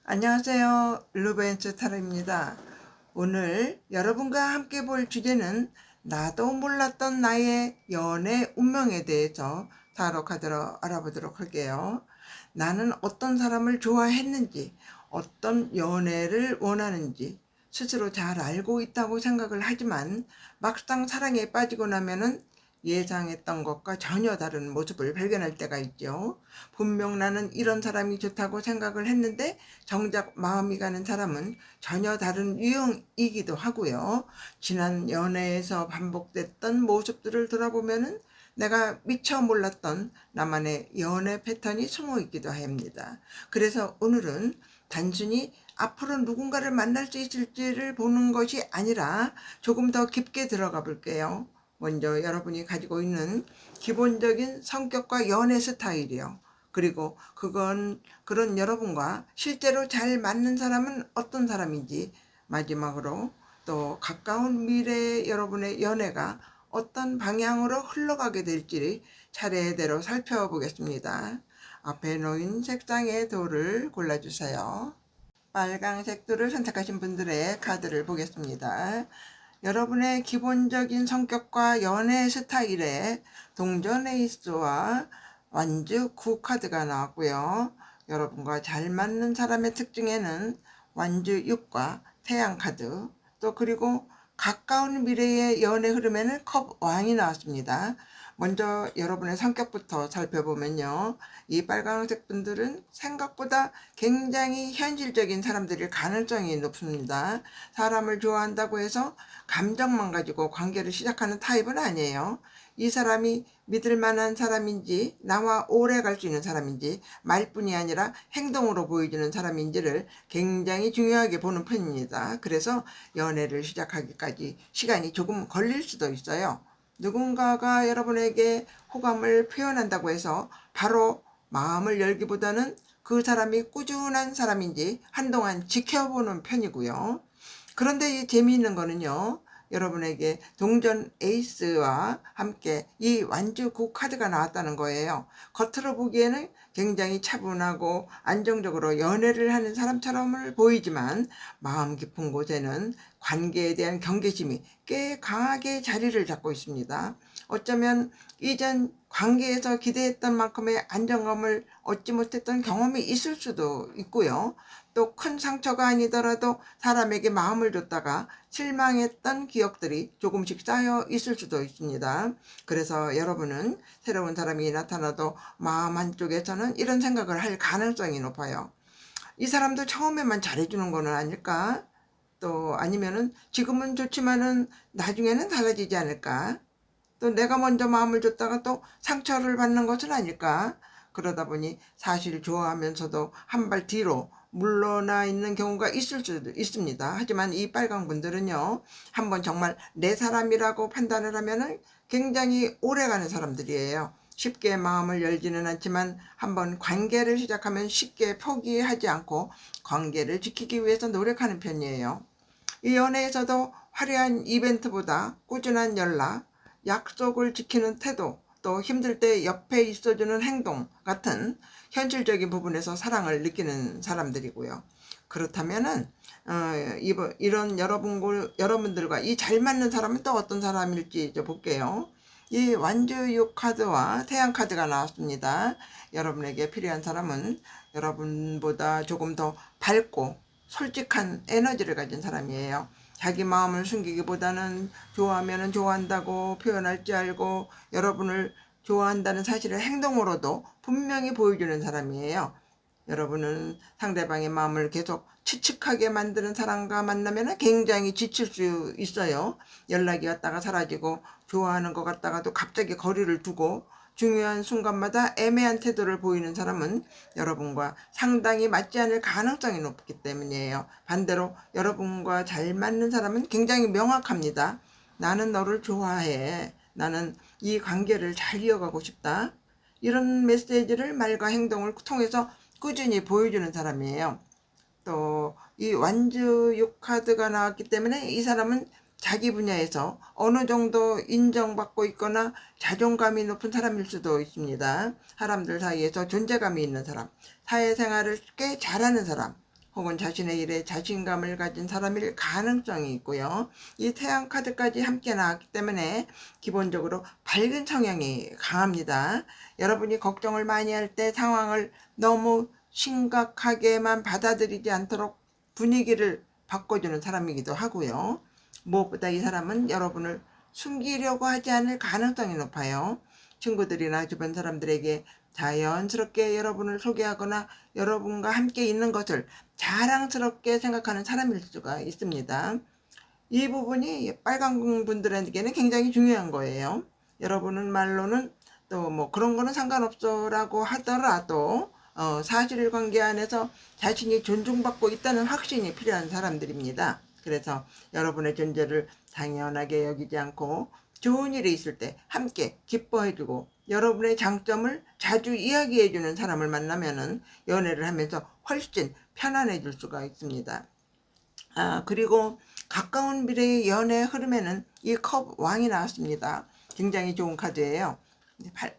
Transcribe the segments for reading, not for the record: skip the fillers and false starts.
안녕하세요. 루벤츠 타로입니다. 오늘 여러분과 함께 볼 주제는 나도 몰랐던 나의 연애 운명에 대해서 타로 카드로 알아보도록 할게요. 나는 어떤 사람을 좋아했는지, 어떤 연애를 원하는지 스스로 잘 알고 있다고 생각을 하지만 막상 사랑에 빠지고 나면은 예상했던 것과 전혀 다른 모습을 발견할 때가 있죠. 분명 나는 이런 사람이 좋다고 생각을 했는데 정작 마음이 가는 사람은 전혀 다른 유형이기도 하고요. 지난 연애에서 반복됐던 모습들을 돌아보면은 내가 미처 몰랐던 나만의 연애 패턴이 숨어 있기도 합니다. 그래서 오늘은 단순히 앞으로 누군가를 만날 수 있을지를 보는 것이 아니라 조금 더 깊게 들어가 볼게요. 먼저 여러분이 가지고 있는 기본적인 성격과 연애 스타일이요. 그리고 그런 여러분과 실제로 잘 맞는 사람은 어떤 사람인지, 마지막으로 또 가까운 미래의 여러분의 연애가 어떤 방향으로 흘러가게 될지 차례대로 살펴보겠습니다. 앞에 놓인 색상의 돌을 골라주세요. 빨강색 돌을 선택하신 분들의 카드를 보겠습니다. 여러분의 기본적인 성격과 연애 스타일에 동전 에이스와 완주 9 카드가 나왔고요. 여러분과 잘 맞는 사람의 특징에는 완주 6과 태양 카드, 또 그리고 가까운 미래의 연애 흐름에는 컵 왕이 나왔습니다. 먼저 여러분의 성격부터 살펴보면요. 이 빨간색 분들은 생각보다 굉장히 현실적인 사람들일 가능성이 높습니다. 사람을 좋아한다고 해서 감정만 가지고 관계를 시작하는 타입은 아니에요. 이 사람이 믿을 만한 사람인지, 나와 오래 갈 수 있는 사람인지, 말뿐이 아니라 행동으로 보여주는 사람인지를 굉장히 중요하게 보는 편입니다. 그래서 연애를 시작하기까지 시간이 조금 걸릴 수도 있어요. 누군가가 여러분에게 호감을 표현한다고 해서 바로 마음을 열기보다는 그 사람이 꾸준한 사람인지 한동안 지켜보는 편이고요. 그런데 이 재미있는 거는요, 여러분에게 동전 에이스와 함께 이 완주 9 카드가 나왔다는 거예요. 겉으로 보기에는 굉장히 차분하고 안정적으로 연애를 하는 사람처럼 보이지만 마음 깊은 곳에는 관계에 대한 경계심이 꽤 강하게 자리를 잡고 있습니다. 어쩌면 이전 관계에서 기대했던 만큼의 안정감을 얻지 못했던 경험이 있을 수도 있고요. 또 큰 상처가 아니더라도 사람에게 마음을 줬다가 실망했던 기억들이 조금씩 쌓여 있을 수도 있습니다. 그래서 여러분은 새로운 사람이 나타나도 마음 한쪽에서는 이런 생각을 할 가능성이 높아요. 이 사람도 처음에만 잘해주는 거는 아닐까? 또 아니면은 지금은 좋지만은 나중에는 달라지지 않을까? 또 내가 먼저 마음을 줬다가 또 상처를 받는 것은 아닐까? 그러다 보니 사실 좋아하면서도 한 발 뒤로 물러나 있는 경우가 있을 수도 있습니다. 하지만 이 빨강 분들은요, 한번 정말 내 사람이라고 판단을 하면은 굉장히 오래가는 사람들이에요. 쉽게 마음을 열지는 않지만 한번 관계를 시작하면 쉽게 포기하지 않고 관계를 지키기 위해서 노력하는 편이에요. 이 연애에서도 화려한 이벤트보다 꾸준한 연락, 약속을 지키는 태도, 또 힘들 때 옆에 있어주는 행동 같은 현실적인 부분에서 사랑을 느끼는 사람들이고요. 그렇다면은 이런 여러분들과 이 잘 맞는 사람은 또 어떤 사람일지 이제 볼게요. 이 완주유 카드와 태양 카드가 나왔습니다. 여러분에게 필요한 사람은 여러분보다 조금 더 밝고 솔직한 에너지를 가진 사람이에요. 자기 마음을 숨기기보다는 좋아하면 좋아한다고 표현할 줄 알고 여러분을 좋아한다는 사실을 행동으로도 분명히 보여주는 사람이에요. 여러분은 상대방의 마음을 계속 추측하게 만드는 사람과 만나면 굉장히 지칠 수 있어요. 연락이 왔다가 사라지고 좋아하는 것 같다가도 갑자기 거리를 두고 중요한 순간마다 애매한 태도를 보이는 사람은 여러분과 상당히 맞지 않을 가능성이 높기 때문이에요. 반대로 여러분과 잘 맞는 사람은 굉장히 명확합니다. 나는 너를 좋아해. 나는 이 관계를 잘 이어가고 싶다. 이런 메시지를 말과 행동을 통해서 꾸준히 보여주는 사람이에요. 또 이 완주 6카드가 나왔기 때문에 이 사람은 자기 분야에서 어느 정도 인정받고 있거나 자존감이 높은 사람일 수도 있습니다. 사람들 사이에서 존재감이 있는 사람, 사회생활을 꽤 잘하는 사람, 혹은 자신의 일에 자신감을 가진 사람일 가능성이 있고요. 이 태양 카드까지 함께 나왔기 때문에 기본적으로 밝은 성향이 강합니다. 여러분이 걱정을 많이 할 때 상황을 너무 심각하게만 받아들이지 않도록 분위기를 바꿔주는 사람이기도 하고요. 무엇보다 이 사람은 여러분을 숨기려고 하지 않을 가능성이 높아요. 친구들이나 주변 사람들에게 자연스럽게 여러분을 소개하거나 여러분과 함께 있는 것을 자랑스럽게 생각하는 사람일 수가 있습니다. 이 부분이 빨간 분들에게는 굉장히 중요한 거예요. 여러분은 말로는 또 뭐 그런 거는 상관없어 라고 하더라도 사실관계 안에서 자신이 존중받고 있다는 확신이 필요한 사람들입니다. 그래서 여러분의 존재를 당연하게 여기지 않고 좋은 일이 있을 때 함께 기뻐해주고 여러분의 장점을 자주 이야기해주는 사람을 만나면은 연애를 하면서 훨씬 편안해질 수가 있습니다. 그리고 가까운 미래의 연애 흐름에는 이 컵 왕이 나왔습니다. 굉장히 좋은 카드예요.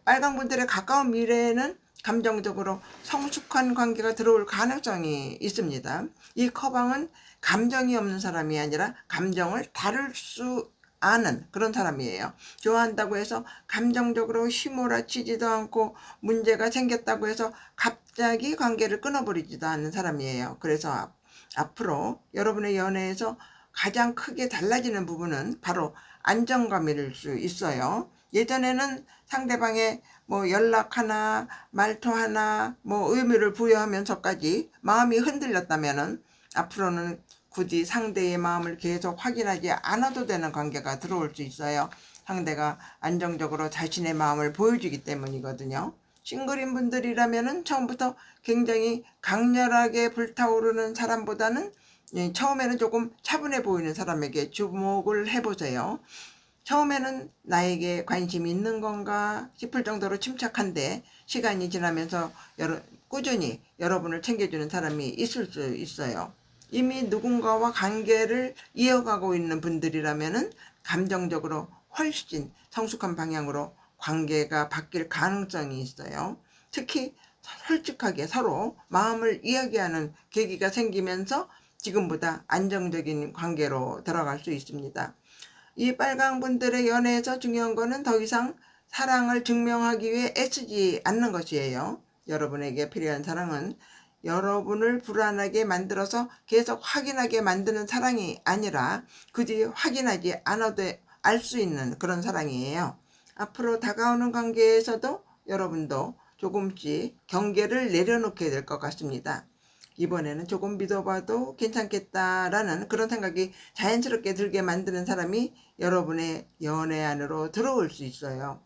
빨간 분들의 가까운 미래에는 감정적으로 성숙한 관계가 들어올 가능성이 있습니다. 이 커방은 감정이 없는 사람이 아니라 감정을 다룰 수 아는 그런 사람이에요. 좋아한다고 해서 감정적으로 휘몰아치지도 않고 문제가 생겼다고 해서 갑자기 관계를 끊어버리지도 않는 사람이에요. 그래서 앞으로 여러분의 연애에서 가장 크게 달라지는 부분은 바로 안정감일 수 있어요. 예전에는 상대방의 뭐 연락 하나, 말투 하나, 뭐 의미를 부여하면서까지 마음이 흔들렸다면은 앞으로는 굳이 상대의 마음을 계속 확인하지 않아도 되는 관계가 들어올 수 있어요. 상대가 안정적으로 자신의 마음을 보여주기 때문이거든요. 싱글인 분들이라면은 처음부터 굉장히 강렬하게 불타오르는 사람보다는 처음에는 조금 차분해 보이는 사람에게 주목을 해보세요. 처음에는 나에게 관심이 있는 건가 싶을 정도로 침착한데 시간이 지나면서 꾸준히 여러분을 챙겨주는 사람이 있을 수 있어요. 이미 누군가와 관계를 이어가고 있는 분들이라면은 감정적으로 훨씬 성숙한 방향으로 관계가 바뀔 가능성이 있어요. 특히 솔직하게 서로 마음을 이야기하는 계기가 생기면서 지금보다 안정적인 관계로 들어갈 수 있습니다. 이 빨강 분들의 연애에서 중요한 거는 더 이상 사랑을 증명하기 위해 애쓰지 않는 것이에요. 여러분에게 필요한 사랑은 여러분을 불안하게 만들어서 계속 확인하게 만드는 사랑이 아니라 굳이 확인하지 않아도 알 수 있는 그런 사랑이에요. 앞으로 다가오는 관계에서도 여러분도 조금씩 경계를 내려놓게 될 것 같습니다. 이번에는 조금 믿어봐도 괜찮겠다라는 그런 생각이 자연스럽게 들게 만드는 사람이 여러분의 연애 안으로 들어올 수 있어요.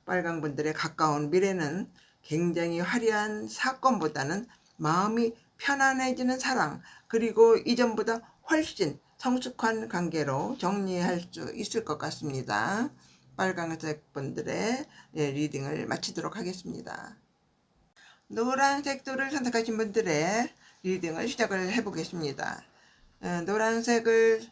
빨강분들의 가까운 미래는 굉장히 화려한 사건보다는 마음이 편안해지는 사랑, 그리고 이전보다 훨씬 성숙한 관계로 정리할 수 있을 것 같습니다. 빨강색 분들의 리딩을 마치도록 하겠습니다. 노란색 돌을 선택하신 분들의 리딩을 시작을 해보겠습니다. 노란색을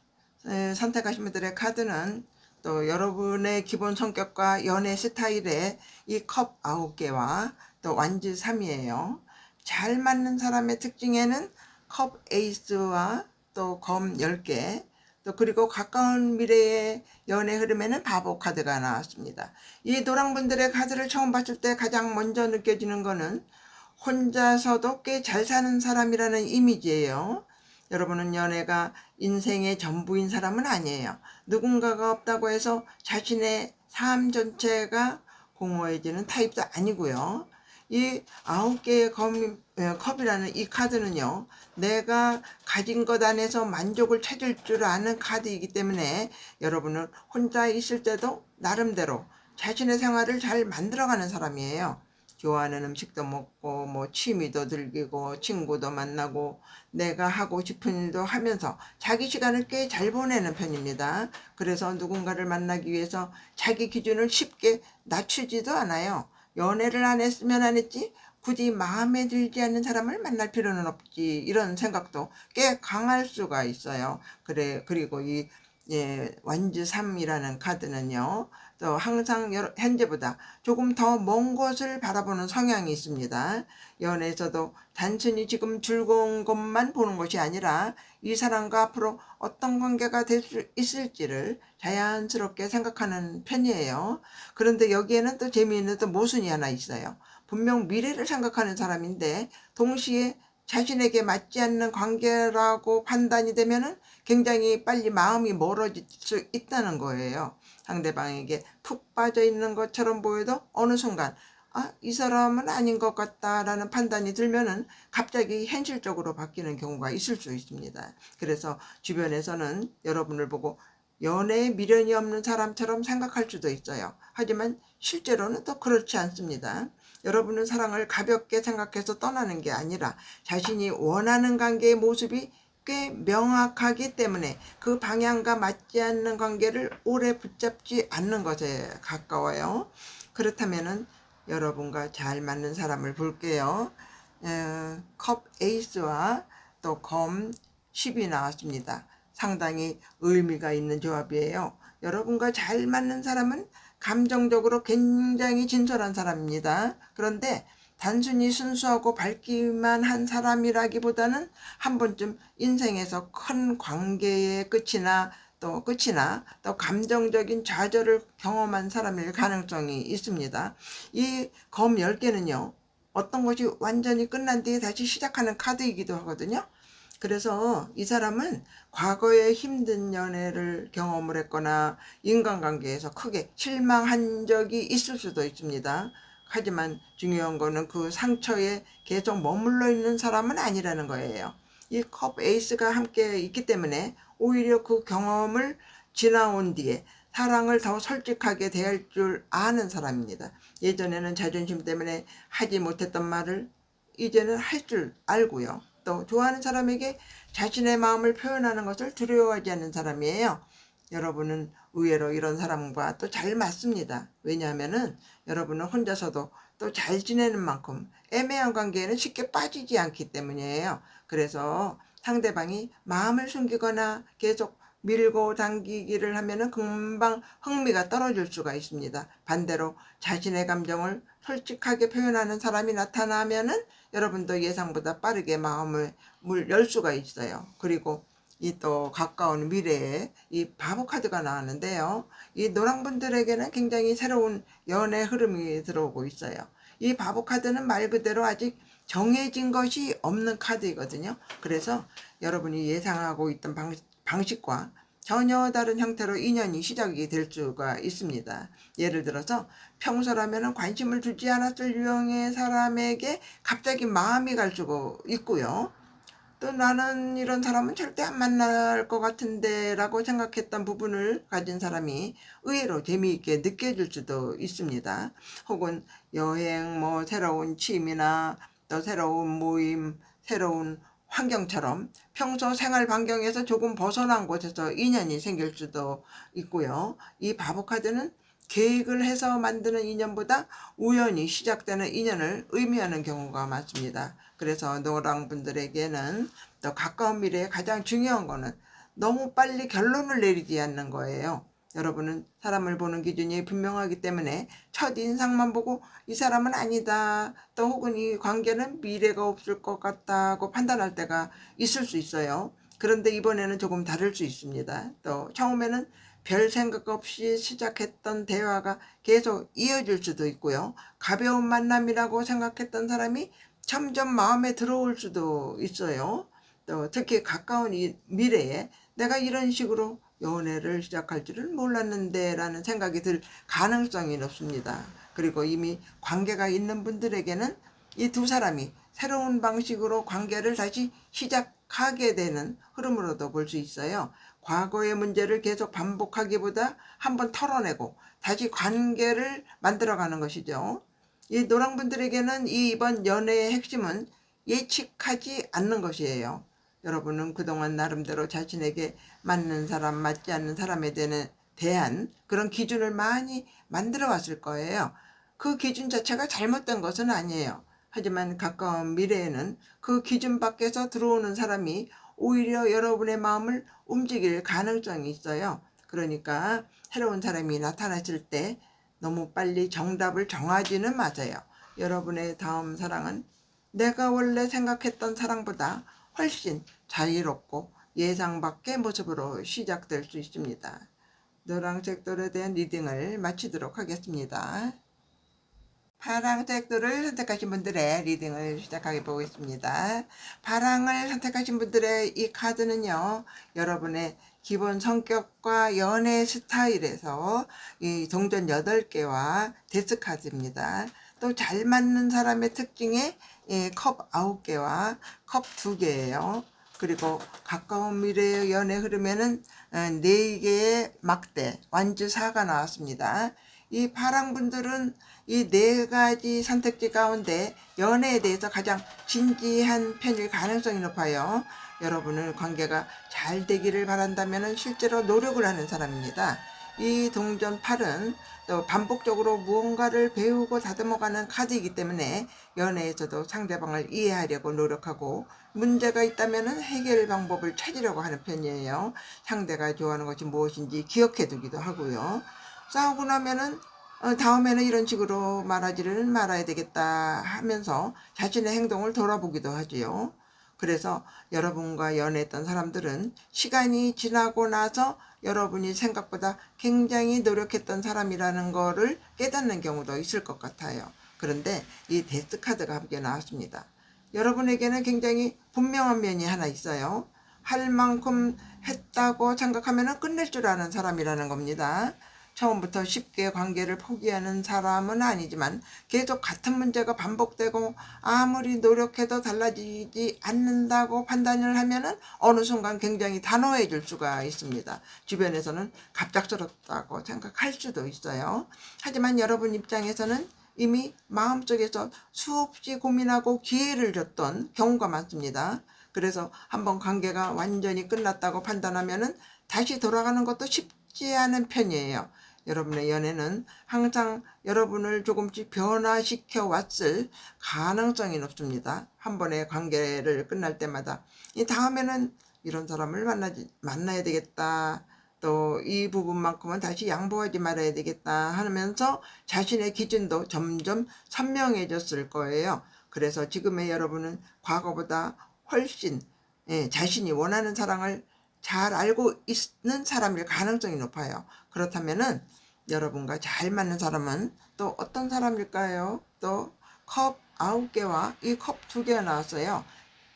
선택하신 분들의 카드는 또 여러분의 기본 성격과 연애 스타일의 이 컵 9개와 또 완지 3이에요. 잘 맞는 사람의 특징에는 컵 에이스와 또 검 10개, 또 그리고 가까운 미래의 연애 흐름에는 바보 카드가 나왔습니다. 이 노랑분들의 카드를 처음 봤을 때 가장 먼저 느껴지는 거는 혼자서도 꽤 잘 사는 사람이라는 이미지예요. 여러분은 연애가 인생의 전부인 사람은 아니에요. 누군가가 없다고 해서 자신의 삶 전체가 공허해지는 타입도 아니고요. 이 9개의 컵이라는 이 카드는요, 내가 가진 것 안에서 만족을 찾을 줄 아는 카드이기 때문에 여러분은 혼자 있을 때도 나름대로 자신의 생활을 잘 만들어가는 사람이에요. 좋아하는 음식도 먹고 뭐 취미도 즐기고 친구도 만나고 내가 하고 싶은 일도 하면서 자기 시간을 꽤 잘 보내는 편입니다. 그래서 누군가를 만나기 위해서 자기 기준을 쉽게 낮추지도 않아요. 연애를 안 했으면 안 했지 굳이 마음에 들지 않는 사람을 만날 필요는 없지, 이런 생각도 꽤 강할 수가 있어요. 그리고 이 예, 완주 3이라는 카드는요. 또 항상 현재보다 조금 더 먼 것을 바라보는 성향이 있습니다. 연애에서도 단순히 지금 즐거운 것만 보는 것이 아니라 이 사람과 앞으로 어떤 관계가 될 수 있을지를 자연스럽게 생각하는 편이에요. 그런데 여기에는 또 재미있는 또 모순이 하나 있어요. 분명 미래를 생각하는 사람인데 동시에 자신에게 맞지 않는 관계라고 판단이 되면은 굉장히 빨리 마음이 멀어질 수 있다는 거예요. 상대방에게 푹 빠져 있는 것처럼 보여도 어느 순간 이 사람은 아닌 것 같다라는 판단이 들면은 갑자기 현실적으로 바뀌는 경우가 있을 수 있습니다. 그래서 주변에서는 여러분을 보고 연애에 미련이 없는 사람처럼 생각할 수도 있어요. 하지만 실제로는 또 그렇지 않습니다. 여러분은 사랑을 가볍게 생각해서 떠나는 게 아니라 자신이 원하는 관계의 모습이 꽤 명확하기 때문에 그 방향과 맞지 않는 관계를 오래 붙잡지 않는 것에 가까워요. 그렇다면은 여러분과 잘 맞는 사람을 볼게요. 컵 에이스와 또 검 10이 나왔습니다. 상당히 의미가 있는 조합이에요. 여러분과 잘 맞는 사람은 감정적으로 굉장히 진솔한 사람입니다. 그런데 단순히 순수하고 밝기만 한 사람이라기보다는 한 번쯤 인생에서 큰 관계의 끝이나 또 감정적인 좌절을 경험한 사람일 가능성이 있습니다. 이 검 10개는요. 어떤 것이 완전히 끝난 뒤에 다시 시작하는 카드이기도 하거든요. 그래서 이 사람은 과거에 힘든 연애를 경험을 했거나 인간관계에서 크게 실망한 적이 있을 수도 있습니다. 하지만 중요한 거는 그 상처에 계속 머물러 있는 사람은 아니라는 거예요. 이 컵 에이스가 함께 있기 때문에 오히려 그 경험을 지나온 뒤에 사랑을 더 솔직하게 대할 줄 아는 사람입니다. 예전에는 자존심 때문에 하지 못했던 말을 이제는 할 줄 알고요. 또 좋아하는 사람에게 자신의 마음을 표현하는 것을 두려워하지 않는 사람이에요. 여러분은 의외로 이런 사람과 또 잘 맞습니다. 왜냐하면은 여러분은 혼자서도 또 잘 지내는 만큼 애매한 관계에는 쉽게 빠지지 않기 때문이에요. 그래서 상대방이 마음을 숨기거나 계속 밀고 당기기를 하면은 금방 흥미가 떨어질 수가 있습니다. 반대로 자신의 감정을 솔직하게 표현하는 사람이 나타나면은 여러분도 예상보다 빠르게 마음을 열 수가 있어요. 그리고 이 또 가까운 미래에 이 바보 카드가 나왔는데요. 이 노랑분들에게는 굉장히 새로운 연애 흐름이 들어오고 있어요. 이 바보 카드는 말 그대로 아직 정해진 것이 없는 카드이거든요. 그래서 여러분이 예상하고 있던 방식과 전혀 다른 형태로 인연이 시작이 될 수가 있습니다. 예를 들어서 평소라면 관심을 두지 않았을 유형의 사람에게 갑자기 마음이 갈 수가 있고요. 또 나는 이런 사람은 절대 안 만날 것 같은데 라고 생각했던 부분을 가진 사람이 의외로 재미있게 느껴질 수도 있습니다. 혹은 여행, 새로운 취미나 또 새로운 모임, 새로운 환경처럼 평소 생활 반경에서 조금 벗어난 곳에서 인연이 생길 수도 있고요. 이 바보 카드는 계획을 해서 만드는 인연보다 우연히 시작되는 인연을 의미하는 경우가 많습니다. 그래서 노랑 분들에게는 또 가까운 미래에 가장 중요한 거는 너무 빨리 결론을 내리지 않는 거예요. 여러분은 사람을 보는 기준이 분명하기 때문에 첫 인상만 보고 이 사람은 아니다, 또 혹은 이 관계는 미래가 없을 것 같다고 판단할 때가 있을 수 있어요. 그런데 이번에는 조금 다를 수 있습니다. 또 처음에는 별 생각 없이 시작했던 대화가 계속 이어질 수도 있고요. 가벼운 만남이라고 생각했던 사람이 점점 마음에 들어올 수도 있어요. 또 특히 가까운 이 미래에 내가 이런 식으로 연애를 시작할 줄은 몰랐는데 라는 생각이 들 가능성이 높습니다. 그리고 이미 관계가 있는 분들에게는 이 두 사람이 새로운 방식으로 관계를 다시 시작하게 되는 흐름으로도 볼 수 있어요. 과거의 문제를 계속 반복하기보다 한번 털어내고 다시 관계를 만들어가는 것이죠. 이 노랑분들에게는 이번 연애의 핵심은 예측하지 않는 것이에요. 여러분은 그동안 나름대로 자신에게 맞는 사람, 맞지 않는 사람에 대한 그런 기준을 많이 만들어 왔을 거예요. 그 기준 자체가 잘못된 것은 아니에요. 하지만 가까운 미래에는 그 기준 밖에서 들어오는 사람이 오히려 여러분의 마음을 움직일 가능성이 있어요. 그러니까 새로운 사람이 나타났을 때 너무 빨리 정답을 정하지는 마세요. 여러분의 다음 사랑은 내가 원래 생각했던 사랑보다 훨씬 자유롭고 예상 밖의 모습으로 시작될 수 있습니다. 노란색 돌에 대한 리딩을 마치도록 하겠습니다. 파랑색 돌을 선택하신 분들의 리딩을 시작해 보겠습니다. 파랑을 선택하신 분들의 이 카드는요, 여러분의 기본 성격과 연애 스타일에서 이 동전 8개와 데스 카드입니다. 또 잘 맞는 사람의 특징에 컵 9개와 컵 2개예요. 그리고 가까운 미래의 연애 흐름에는 4개의 막대, 완주 4가 나왔습니다. 이 파랑분들은 이 4가지 선택지 가운데 연애에 대해서 가장 진지한 편일 가능성이 높아요. 여러분의 관계가 잘 되기를 바란다면 실제로 노력을 하는 사람입니다. 이 동전 8은 또 반복적으로 무언가를 배우고 다듬어가는 카드이기 때문에 연애에서도 상대방을 이해하려고 노력하고 문제가 있다면 해결 방법을 찾으려고 하는 편이에요. 상대가 좋아하는 것이 무엇인지 기억해 두기도 하고요. 싸우고 나면은 다음에는 이런 식으로 말하지는 말아야 되겠다 하면서 자신의 행동을 돌아보기도 하지요. 그래서 여러분과 연애했던 사람들은 시간이 지나고 나서 여러분이 생각보다 굉장히 노력했던 사람이라는 거를 깨닫는 경우도 있을 것 같아요. 그런데 이 데스 카드가 함께 나왔습니다. 여러분에게는 굉장히 분명한 면이 하나 있어요. 할 만큼 했다고 생각하면 끝낼 줄 아는 사람이라는 겁니다. 처음부터 쉽게 관계를 포기하는 사람은 아니지만 계속 같은 문제가 반복되고 아무리 노력해도 달라지지 않는다고 판단을 하면은 어느 순간 굉장히 단호해질 수가 있습니다. 주변에서는 갑작스럽다고 생각할 수도 있어요. 하지만 여러분 입장에서는 이미 마음속에서 수없이 고민하고 기회를 줬던 경우가 많습니다. 그래서 한번 관계가 완전히 끝났다고 판단하면은 다시 돌아가는 것도 쉽지 않은 편이에요. 여러분의 연애는 항상 여러분을 조금씩 변화시켜 왔을 가능성이 높습니다. 한 번의 관계를 끝날 때마다 이 다음에는 이런 사람을 만나야 되겠다. 또 이 부분만큼은 다시 양보하지 말아야 되겠다 하면서 자신의 기준도 점점 선명해졌을 거예요. 그래서 지금의 여러분은 과거보다 훨씬 자신이 원하는 사랑을 잘 알고 있는 사람일 가능성이 높아요. 그렇다면은 여러분과 잘 맞는 사람은 또 어떤 사람일까요? 또 컵 9개와 이 컵 2개가 나왔어요.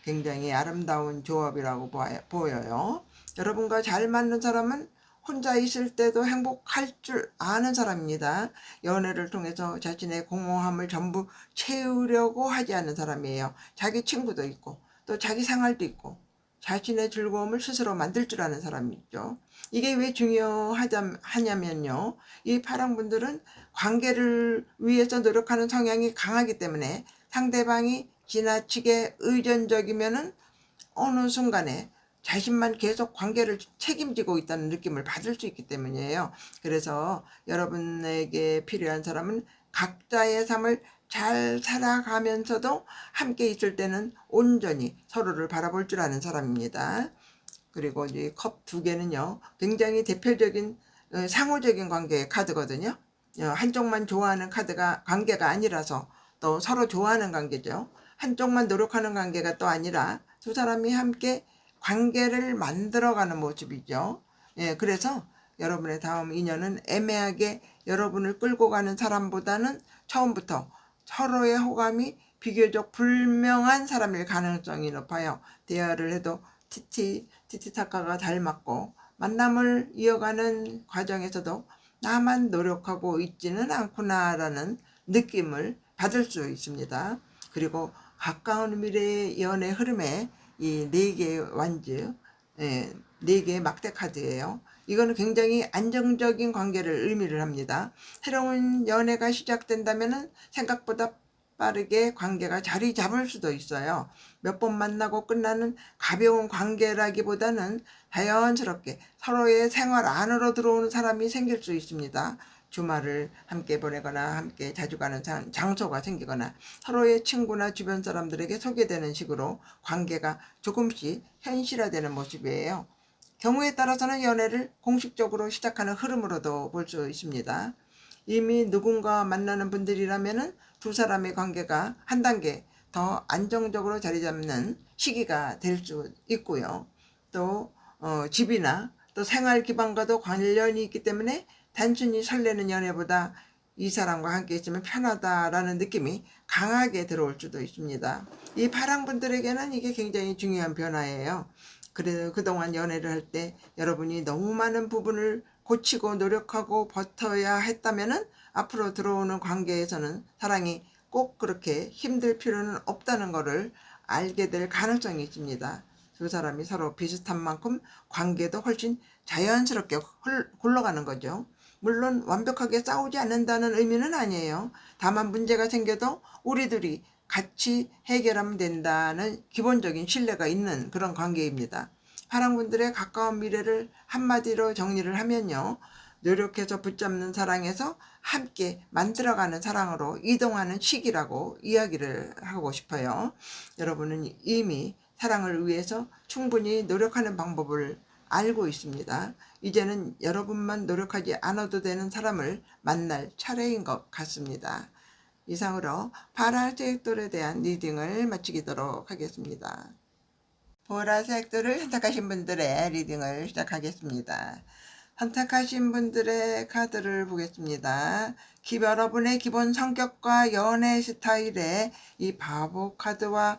굉장히 아름다운 조합이라고 보여요. 여러분과 잘 맞는 사람은 혼자 있을 때도 행복할 줄 아는 사람입니다. 연애를 통해서 자신의 공허함을 전부 채우려고 하지 않는 사람이에요. 자기 친구도 있고 또 자기 생활도 있고 자신의 즐거움을 스스로 만들 줄 아는 사람이죠. 이게 왜 중요하냐면요. 이 파랑분들은 관계를 위해서 노력하는 성향이 강하기 때문에 상대방이 지나치게 의존적이면은 어느 순간에 자신만 계속 관계를 책임지고 있다는 느낌을 받을 수 있기 때문이에요. 그래서 여러분에게 필요한 사람은 각자의 삶을 잘 살아가면서도 함께 있을 때는 온전히 서로를 바라볼 줄 아는 사람입니다. 그리고 이 컵 2개는요, 굉장히 대표적인 상호적인 관계의 카드거든요. 한쪽만 좋아하는 관계가 아니라서 또 서로 좋아하는 관계죠. 한쪽만 노력하는 관계가 또 아니라 두 사람이 함께 관계를 만들어가는 모습이죠. 그래서 여러분의 다음 인연은 애매하게 여러분을 끌고 가는 사람보다는 처음부터 서로의 호감이 비교적 불명한 사람일 가능성이 높아요. 대화를 해도 티티타카가 잘 맞고 만남을 이어가는 과정에서도 나만 노력하고 있지는 않구나라는 느낌을 받을 수 있습니다. 그리고 가까운 미래의 연애 흐름에 이 4개의 완즈, 4개의 막대 카드예요. 이거는 굉장히 안정적인 관계를 의미를 합니다. 새로운 연애가 시작된다면 생각보다 빠르게 관계가 자리 잡을 수도 있어요. 몇 번 만나고 끝나는 가벼운 관계라기보다는 자연스럽게 서로의 생활 안으로 들어오는 사람이 생길 수 있습니다. 주말을 함께 보내거나 함께 자주 가는 장소가 생기거나 서로의 친구나 주변 사람들에게 소개되는 식으로 관계가 조금씩 현실화되는 모습이에요. 경우에 따라서는 연애를 공식적으로 시작하는 흐름으로도 볼 수 있습니다. 이미 누군가 만나는 분들이라면은 두 사람의 관계가 한 단계 더 안정적으로 자리 잡는 시기가 될 수 있고요. 또 집이나 또 생활 기반과도 관련이 있기 때문에 단순히 설레는 연애보다 이 사람과 함께 있으면 편하다라는 느낌이 강하게 들어올 수도 있습니다. 이 파랑분들에게는 이게 굉장히 중요한 변화예요. 그래서 그동안 연애를 할 때 여러분이 너무 많은 부분을 고치고 노력하고 버텨야 했다면은 앞으로 들어오는 관계에서는 사랑이 꼭 그렇게 힘들 필요는 없다는 것을 알게 될 가능성이 있습니다. 두 사람이 서로 비슷한 만큼 관계도 훨씬 자연스럽게 굴러가는 거죠. 물론 완벽하게 싸우지 않는다는 의미는 아니에요. 다만 문제가 생겨도 우리들이 같이 해결하면 된다는 기본적인 신뢰가 있는 그런 관계입니다. 사랑분들의 가까운 미래를 한마디로 정리를 하면요. 노력해서 붙잡는 사랑에서 함께 만들어가는 사랑으로 이동하는 시기라고 이야기를 하고 싶어요. 여러분은 이미 사랑을 위해서 충분히 노력하는 방법을 알고 있습니다. 이제는 여러분만 노력하지 않아도 되는 사람을 만날 차례인 것 같습니다. 이상으로 파란색 돌에 대한 리딩을 마치도록 하겠습니다. 보라색 돌을 선택하신 분들의 리딩을 시작하겠습니다. 선택하신 분들의 카드를 보겠습니다. 여러분의 기본 성격과 연애 스타일에 이 바보 카드와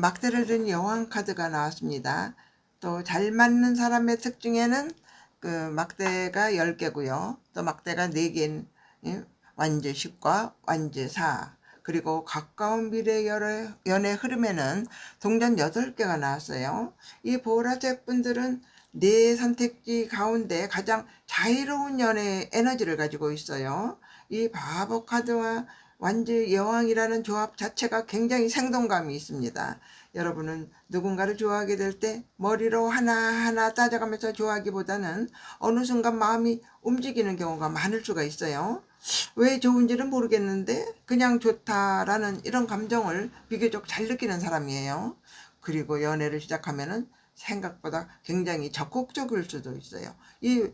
막대를 든 여왕 카드가 나왔습니다. 또 잘 맞는 사람의 특징에는 그 막대가 10개고요. 또 막대가 4개인 완즈 10과 완즈 4, 그리고 가까운 미래 연애 흐름에는 동전 8개가 나왔어요. 이 보라색 분들은 네 선택지 가운데 가장 자유로운 연애 에너지를 가지고 있어요. 이 바보 카드와 완즈 여왕이라는 조합 자체가 굉장히 생동감이 있습니다. 여러분은 누군가를 좋아하게 될 때 머리로 하나하나 따져가면서 좋아하기보다는 어느 순간 마음이 움직이는 경우가 많을 수가 있어요. 왜 좋은지는 모르겠는데 그냥 좋다라는 이런 감정을 비교적 잘 느끼는 사람이에요. 그리고 연애를 시작하면은 생각보다 굉장히 적극적일 수도 있어요. 이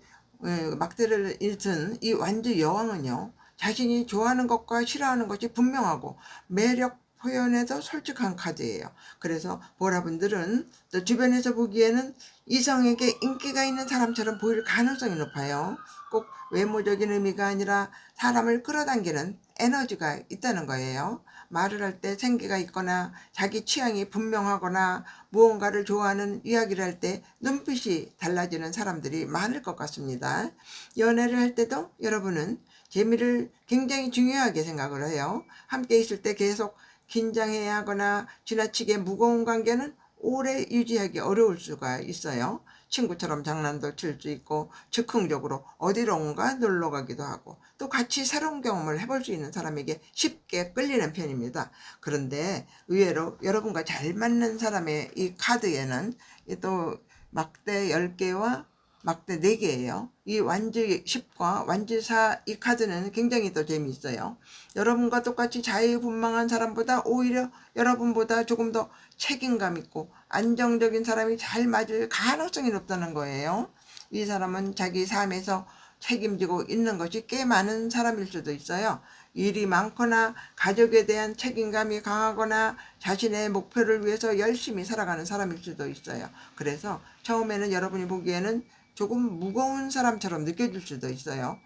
막대를 잃은 이 완주 여왕은요, 자신이 좋아하는 것과 싫어하는 것이 분명하고 매력 표현에도 솔직한 카드예요. 그래서 보라분들은 또 주변에서 보기에는 이성에게 인기가 있는 사람처럼 보일 가능성이 높아요. 꼭 외모적인 의미가 아니라 사람을 끌어당기는 에너지가 있다는 거예요. 말을 할 때 생기가 있거나 자기 취향이 분명하거나 무언가를 좋아하는 이야기를 할 때 눈빛이 달라지는 사람들이 많을 것 같습니다. 연애를 할 때도 여러분은 재미를 굉장히 중요하게 생각을 해요. 함께 있을 때 계속 긴장해야 하거나 지나치게 무거운 관계는 오래 유지하기 어려울 수가 있어요. 친구처럼 장난도 칠 수 있고 즉흥적으로 어디론가 놀러 가기도 하고 또 같이 새로운 경험을 해볼 수 있는 사람에게 쉽게 끌리는 편입니다. 그런데 의외로 여러분과 잘 맞는 사람의 이 카드에는 또 막대 10개와 막대 4개예요. 이 완즈 10과 완즈 4 이 카드는 굉장히 또 재미있어요. 여러분과 똑같이 자유분방한 사람보다 오히려 여러분보다 조금 더 책임감 있고 안정적인 사람이 잘 맞을 가능성이 높다는 거예요. 이 사람은 자기 삶에서 책임지고 있는 것이 꽤 많은 사람일 수도 있어요. 일이 많거나 가족에 대한 책임감이 강하거나 자신의 목표를 위해서 열심히 살아가는 사람일 수도 있어요. 그래서 처음에는 여러분이 보기에는 조금 무거운 사람처럼 느껴질 수도 있어요.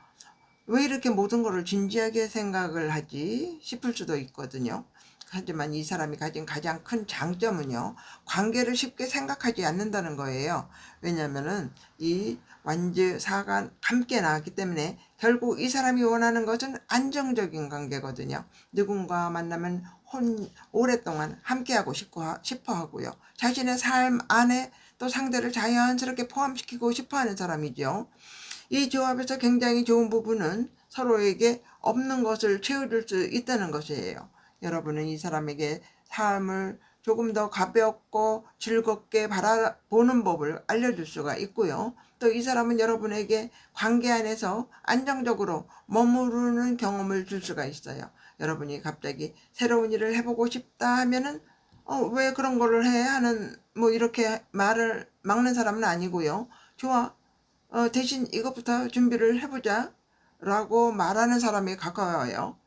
왜 이렇게 모든 것을 진지하게 생각을 하지 싶을 수도 있거든요. 하지만 이 사람이 가진 가장 큰 장점은요, 관계를 쉽게 생각하지 않는다는 거예요. 왜냐면은 이 완즈 사가 함께 나왔기 때문에 결국 이 사람이 원하는 것은 안정적인 관계거든요. 누군가 만나면 오랫동안 함께하고 싶어 하고요. 자신의 삶 안에 또 상대를 자연스럽게 포함시키고 싶어 하는 사람이죠. 이 조합에서 굉장히 좋은 부분은 서로에게 없는 것을 채워줄 수 있다는 것이에요. 여러분은 이 사람에게 삶을 조금 더 가볍고 즐겁게 바라보는 법을 알려줄 수가 있고요. 또 이 사람은 여러분에게 관계 안에서 안정적으로 머무르는 경험을 줄 수가 있어요. 여러분이 갑자기 새로운 일을 해보고 싶다 하면은 왜 그런 거를 해? 하는 뭐 이렇게 말을 막는 사람은 아니고요. 좋아. 대신 이것부터 준비를 해보자 라고 말하는 사람이 가까워요.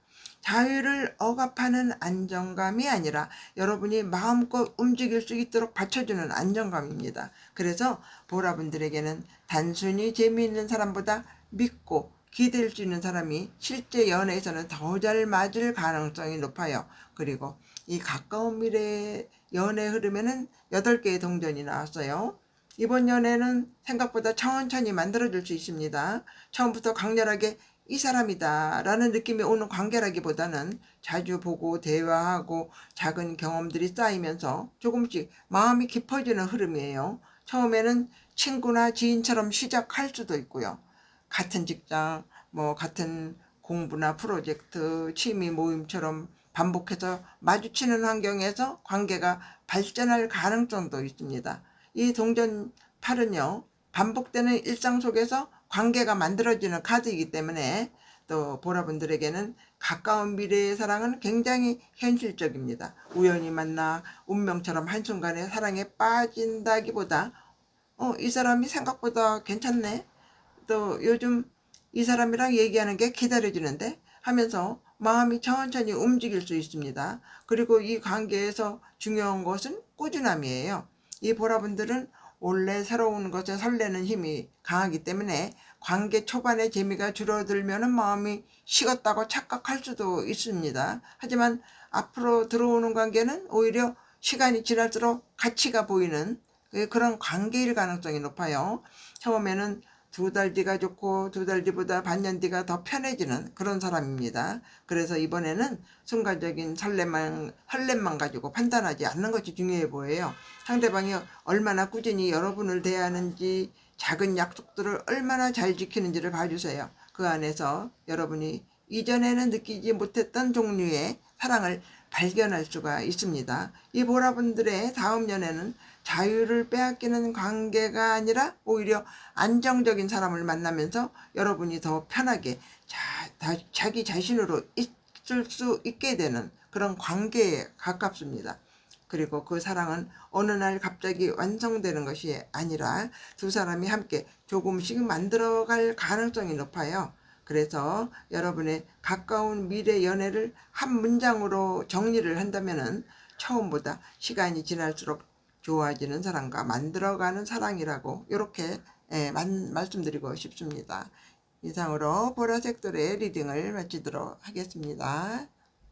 자유를 억압하는 안정감이 아니라 여러분이 마음껏 움직일 수 있도록 받쳐주는 안정감입니다. 그래서 보라분들에게는 단순히 재미있는 사람보다 믿고 기댈 수 있는 사람이 실제 연애에서는 더 잘 맞을 가능성이 높아요. 그리고 이 가까운 미래의 연애 흐름에는 8개의 동전이 나왔어요. 이번 연애는 생각보다 천천히 만들어질 수 있습니다. 처음부터 강렬하게 이 사람이다 라는 느낌이 오는 관계라기보다는 자주 보고 대화하고 작은 경험들이 쌓이면서 조금씩 마음이 깊어지는 흐름이에요. 처음에는 친구나 지인처럼 시작할 수도 있고요. 같은 직장, 뭐 같은 공부나 프로젝트, 취미 모임처럼 반복해서 마주치는 환경에서 관계가 발전할 가능성도 있습니다. 이 동전 8은요, 반복되는 일상 속에서 관계가 만들어지는 카드이기 때문에 또 보라분들에게는 가까운 미래의 사랑은 굉장히 현실적입니다. 우연히 만나 운명처럼 한순간에 사랑에 빠진다기보다 이 사람이 생각보다 괜찮네. 또 요즘 이 사람이랑 얘기하는 게 기다려지는데 하면서 마음이 천천히 움직일 수 있습니다. 그리고 이 관계에서 중요한 것은 꾸준함이에요. 이 보라분들은 원래 새로운 것에 설레는 힘이 강하기 때문에 관계 초반의 재미가 줄어들면 마음이 식었다고 착각할 수도 있습니다. 하지만 앞으로 들어오는 관계는 오히려 시간이 지날수록 가치가 보이는 그런 관계일 가능성이 높아요. 처음에는 2달 뒤가 좋고 2달 뒤보다 반년 뒤가 더 편해지는 그런 사람입니다. 그래서 이번에는 순간적인 설렘만 가지고 판단하지 않는 것이 중요해 보여요. 상대방이 얼마나 꾸준히 여러분을 대하는지, 작은 약속들을 얼마나 잘 지키는지를 봐주세요. 그 안에서 여러분이 이전에는 느끼지 못했던 종류의 사랑을 발견할 수가 있습니다. 이 보라분들의 다음 연애는 자유를 빼앗기는 관계가 아니라 오히려 안정적인 사람을 만나면서 여러분이 더 편하게 자기 자신으로 있을 수 있게 되는 그런 관계에 가깝습니다. 그리고 그 사랑은 어느 날 갑자기 완성되는 것이 아니라 두 사람이 함께 조금씩 만들어갈 가능성이 높아요. 그래서 여러분의 가까운 미래 연애를 한 문장으로 정리를 한다면은 처음보다 시간이 지날수록 좋아지는 사랑과 만들어가는 사랑이라고 이렇게 말씀드리고 싶습니다. 이상으로 보라색돌의 리딩을 마치도록 하겠습니다.